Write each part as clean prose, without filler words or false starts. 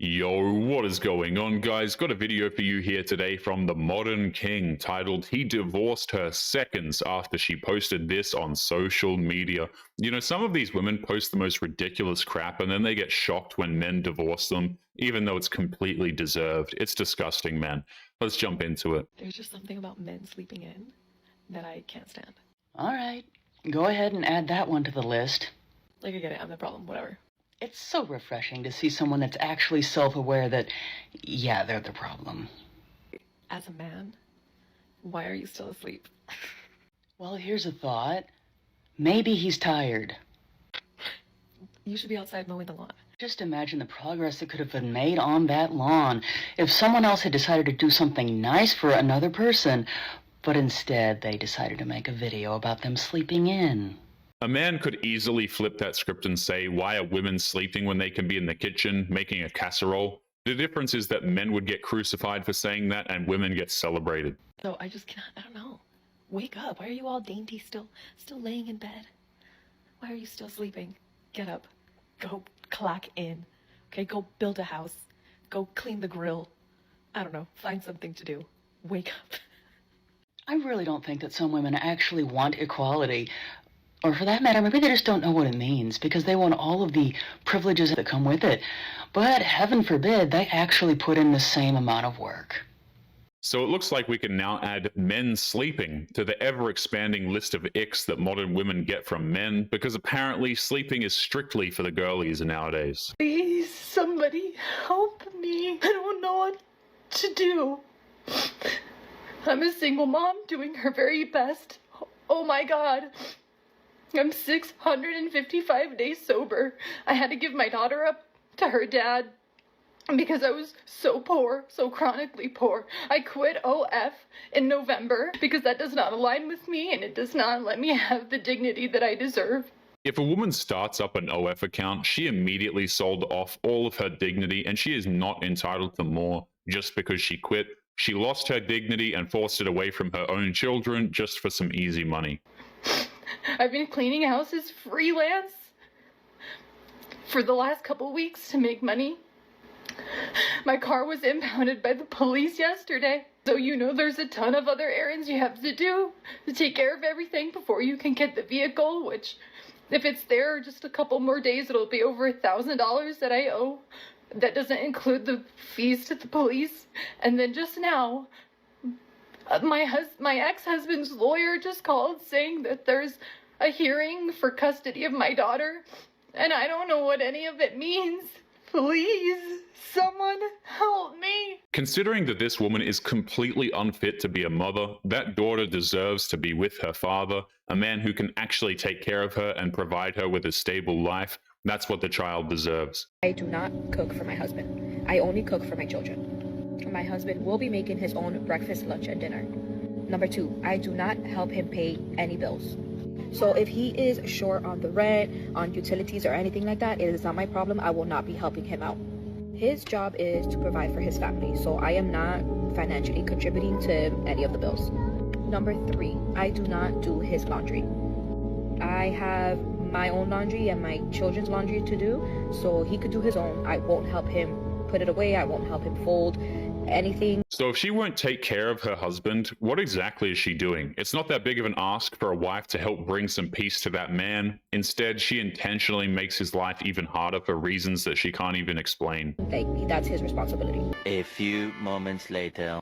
Yo, what is going on, guys? Got a video for you here today from the Modern King titled "He Divorced Her Seconds After She Posted This on Social Media." You know, some of these women post the most ridiculous crap and then they get shocked when men divorce them, even though it's completely deserved. It's disgusting, man. Let's jump into it. There's just something about men sleeping in that I can't stand. All right, go ahead and add that one to the list. Like, I get it, I'm the problem, whatever. It's so refreshing to see someone that's actually self-aware that, yeah, they're the problem. As a man, why are you still asleep? Well, here's a thought. Maybe he's tired. You should be outside mowing the lawn. Just imagine the progress that could have been made on that lawn if someone else had decided to do something nice for another person, but instead they decided to make a video about them sleeping in. A man could easily flip that script and say, why are women sleeping when they can be in the kitchen making a casserole? The difference is that men would get crucified for saying that and women get celebrated. So I just cannot, I don't know. Wake up. Why are you all dainty still laying in bed? Why are you still sleeping? Get up. Go clock in. Okay, go build a house. Go clean the grill. I don't know. Find something to do. Wake up. I really don't think that some women actually want equality. Or for that matter, maybe they just don't know what it means because they want all of the privileges that come with it. But heaven forbid, they actually put in the same amount of work. So it looks like we can now add men sleeping to the ever-expanding list of icks that modern women get from men, because apparently sleeping is strictly for the girlies nowadays. Please, somebody help me. I don't know what to do. I'm a single mom doing her very best. Oh my God. I'm 655 days sober. I had to give my daughter up to her dad because I was so poor, so chronically poor. I quit OF in November because that does not align with me and it does not let me have the dignity that I deserve. If a woman starts up an OF account, she immediately sold off all of her dignity and she is not entitled to more just because she quit. She lost her dignity and forced it away from her own children just for some easy money. I've been cleaning houses freelance for the last couple weeks to make money. My car was impounded by the police yesterday. So you know there's a ton of other errands you have to do to take care of everything before you can get the vehicle, which if it's there just a couple more days, it'll be over $1,000 that I owe. That doesn't include the fees to the police. And then just now, my ex-husband's lawyer just called saying that there's a hearing for custody of my daughter, and I don't know what any of it means. Please, someone help me. Considering that this woman is completely unfit to be a mother, that daughter deserves to be with her father, a man who can actually take care of her and provide her with a stable life. That's what the child deserves. I do not cook for my husband. I only cook for my children. My husband will be making his own breakfast, lunch, and dinner. Number 2, I do not help him pay any bills. So if he is short on the rent, on utilities, or anything like that, it is not my problem. I will not be helping him out. His job is to provide for his family, so I am not financially contributing to any of the bills. Number 3, I do not do his laundry. I have my own laundry and my children's laundry to do, so he could do his own. I won't help him put it away. I won't help him fold anything. So if she won't take care of her husband, what exactly is she doing? It's not that big of an ask for a wife to help bring some peace to that man. Instead, she intentionally makes his life even harder for reasons that she can't even explain. That's his responsibility. A few moments later.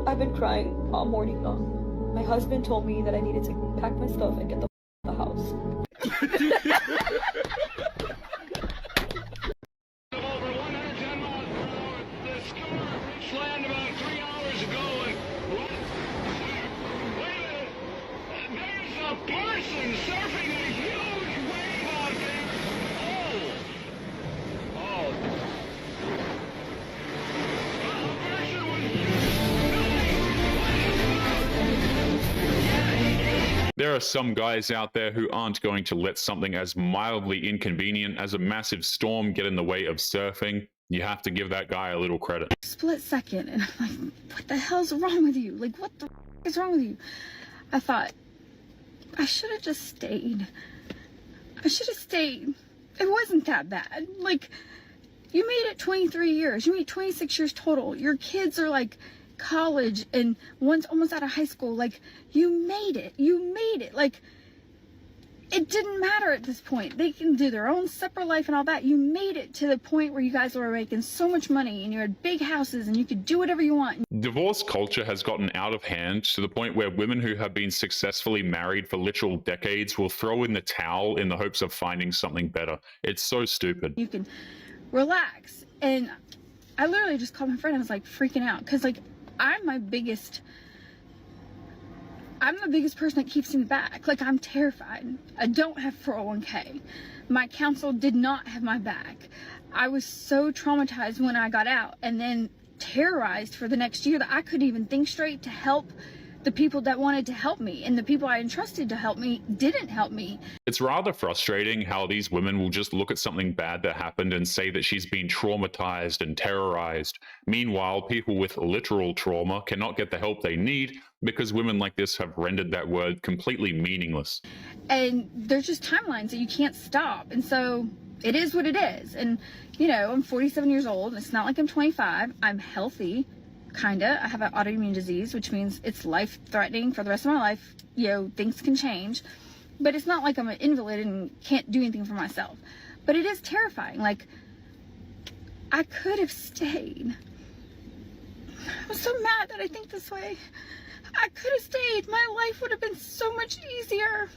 I've been crying all morning long. My husband told me that I needed to pack my stuff and get the house. Land about 3 hours ago and wait a minute, there's a person surfing a huge wave out there. Oh, the person was... There are some guys out there who aren't going to let something as mildly inconvenient as a massive storm get in the way of surfing. You have to give that guy a little credit. Split second, and I'm like, what the hell's wrong with you? Like, what the is wrong with you? I thought, I should have just stayed. I should have stayed. It wasn't that bad. Like, You made it 23 years. You made 26 years total. Your kids are like college and one's almost out of high school. Like, you made it. You made it. Like, it didn't matter at this point. They can do their own separate life and all that. You made it to the point where you guys were making so much money and you had big houses and you could do whatever you want. Divorce culture has gotten out of hand to the point where women who have been successfully married for literal decades will throw in the towel in the hopes of finding something better. It's so stupid. You can relax. And I literally just called my friend and I was like freaking out because like I'm the biggest person that keeps me back. Like, I'm terrified. I don't have 401k. My counsel did not have my back. I was so traumatized when I got out and then terrorized for the next year that I couldn't even think straight to help the people that wanted to help me, and the people I entrusted to help me didn't help me. It's rather frustrating how these women will just look at something bad that happened and say that she's been traumatized and terrorized. Meanwhile, people with literal trauma cannot get the help they need because women like this have rendered that word completely meaningless. And there's just timelines that you can't stop, and so it is what it is. And you know, I'm 47 years old, and it's not like I'm 25. I'm healthy. Kinda. I have an autoimmune disease, which means it's life-threatening for the rest of my life. You know, things can change. But it's not like I'm an invalid and can't do anything for myself. But it is terrifying. Like, I could have stayed. I'm so mad that I think this way. I could have stayed. My life would have been so much easier.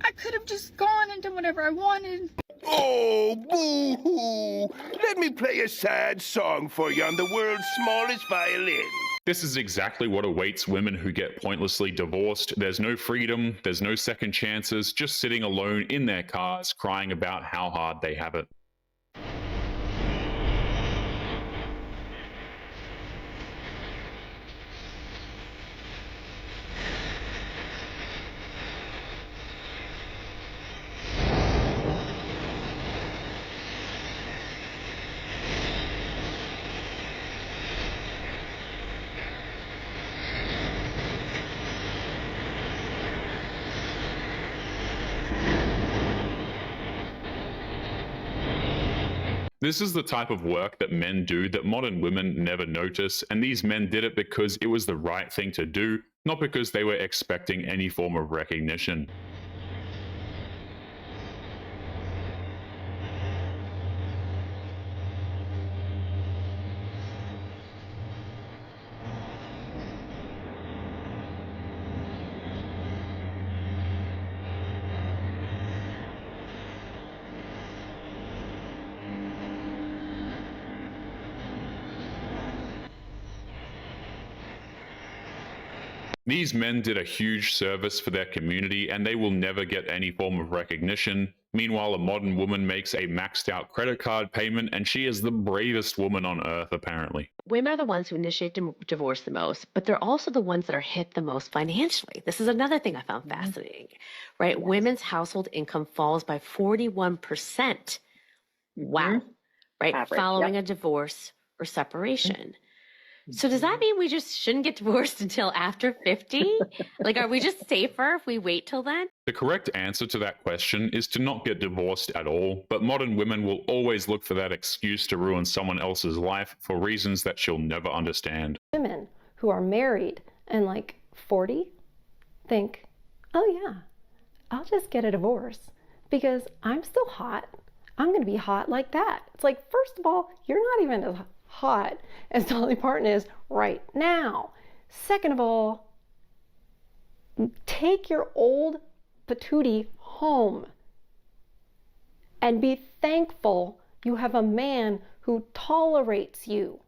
I could have just gone and done whatever I wanted. Oh, boo-hoo! Let me play a sad song for you on the world's smallest violin. This is exactly what awaits women who get pointlessly divorced. There's no freedom, there's no second chances, just sitting alone in their cars crying about how hard they have it. This is the type of work that men do that modern women never notice, and these men did it because it was the right thing to do, not because they were expecting any form of recognition. These men did a huge service for their community and they will never get any form of recognition. Meanwhile, a modern woman makes a maxed out credit card payment and she is the bravest woman on earth, apparently. Women are the ones who initiate divorce the most, but they're also the ones that are hit the most financially. This is another thing I found fascinating, right? Women's household income falls by 41%. Wow. Right? Average, Following a divorce or separation. So does that mean we just shouldn't get divorced until after 50? Like, are we just safer if we wait till then? The correct answer to that question is to not get divorced at all, but modern women will always look for that excuse to ruin someone else's life for reasons that she'll never understand. Women who are married and like 40 think, oh yeah, I'll just get a divorce because I'm still hot. I'm going to be hot like that. It's like, first of all, you're not even as hot as Dolly Parton is right now. Second of all, take your old patootie home and be thankful you have a man who tolerates you.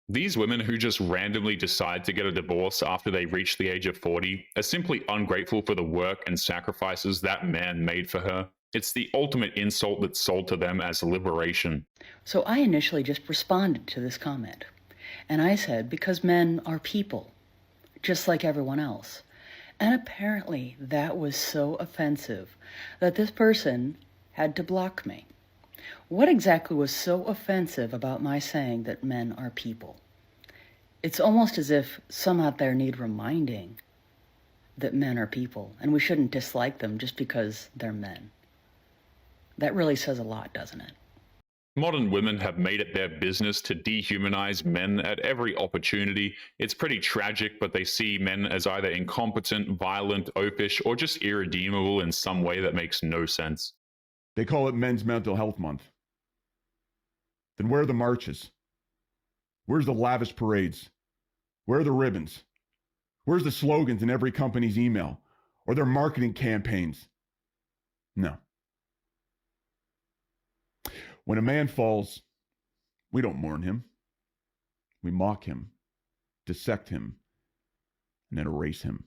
These women who just randomly decide to get a divorce after they reach the age of 40 are simply ungrateful for the work and sacrifices that man made for her. It's the ultimate insult that's sold to them as liberation. So I initially just responded to this comment. And I said, because men are people, just like everyone else. And apparently that was so offensive that this person had to block me. What exactly was so offensive about my saying that men are people? It's almost as if some out there need reminding that men are people, and we shouldn't dislike them just because they're men. That really says a lot, doesn't it? Modern women have made it their business to dehumanize men at every opportunity. It's pretty tragic, but they see men as either incompetent, violent, oafish, or just irredeemable in some way that makes no sense. They call it Men's Mental Health Month. Then where are the marches? Where's the lavish parades? Where are the ribbons? Where's the slogans in every company's email or their marketing campaigns? No. When a man falls, we don't mourn him. We mock him, dissect him, and then erase him.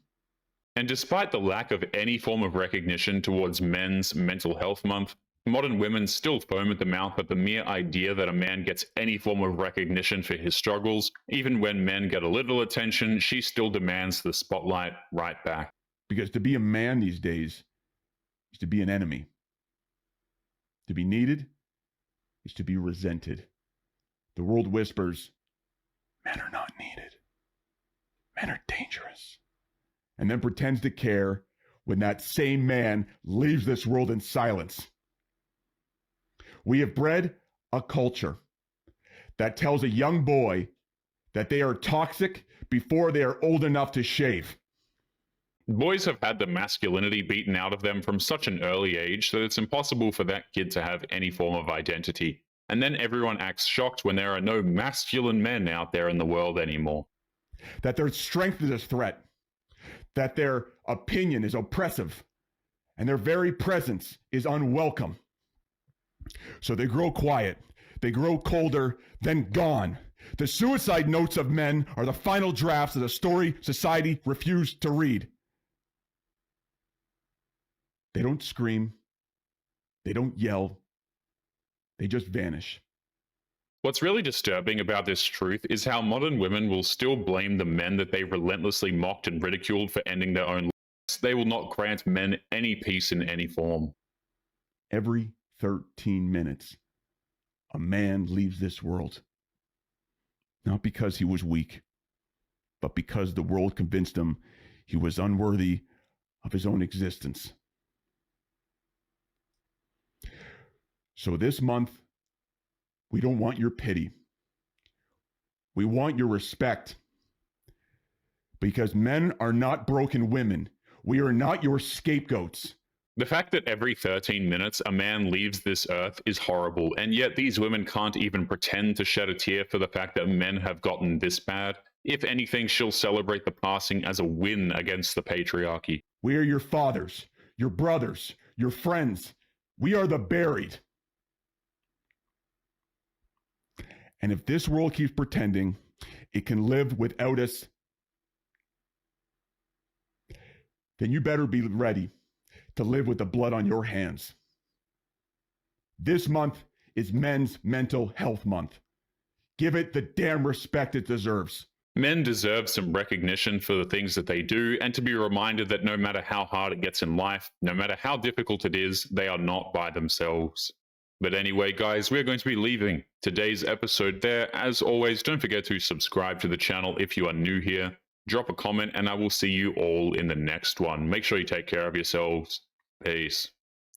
And despite the lack of any form of recognition towards Men's Mental Health Month, modern women still foam at the mouth at the mere idea that a man gets any form of recognition for his struggles. Even when men get a little attention, she still demands the spotlight right back. Because to be a man these days is to be an enemy. To be needed is to be resented. The world whispers, men are not needed. Men are dangerous. And then pretends to care when that same man leaves this world in silence. We have bred a culture that tells a young boy that they are toxic before they are old enough to shave. Boys have had the masculinity beaten out of them from such an early age that it's impossible for that kid to have any form of identity. And then everyone acts shocked when there are no masculine men out there in the world anymore. That their strength is a threat. That their opinion is oppressive. And their very presence is unwelcome. So they grow quiet. They grow colder, then gone. The suicide notes of men are the final drafts of the story society refused to read. They don't scream. They don't yell. They just vanish. What's really disturbing about this truth is how modern women will still blame the men that they relentlessly mocked and ridiculed for ending their own lives. They will not grant men any peace in any form. Every 13 minutes, a man leaves this world. Not because he was weak, but because the world convinced him he was unworthy of his own existence. So this month, we don't want your pity. We want your respect. Because men are not broken women. We are not your scapegoats. The fact that every 13 minutes a man leaves this earth is horrible, and yet these women can't even pretend to shed a tear for the fact that men have gotten this bad. If anything, she'll celebrate the passing as a win against the patriarchy. We are your fathers, your brothers, your friends. We are the buried. And if this world keeps pretending it can live without us, then you better be ready to live with the blood on your hands. This month is Men's Mental Health Month. Give it the damn respect it deserves. Men deserve some recognition for the things that they do, and to be reminded that no matter how hard it gets in life, no matter how difficult it is, they are not by themselves. But anyway, guys, we're going to be leaving today's episode there. As always, don't forget to subscribe to the channel if you are new here. Drop a comment, and I will see you all in the next one. Make sure you take care of yourselves. Peace.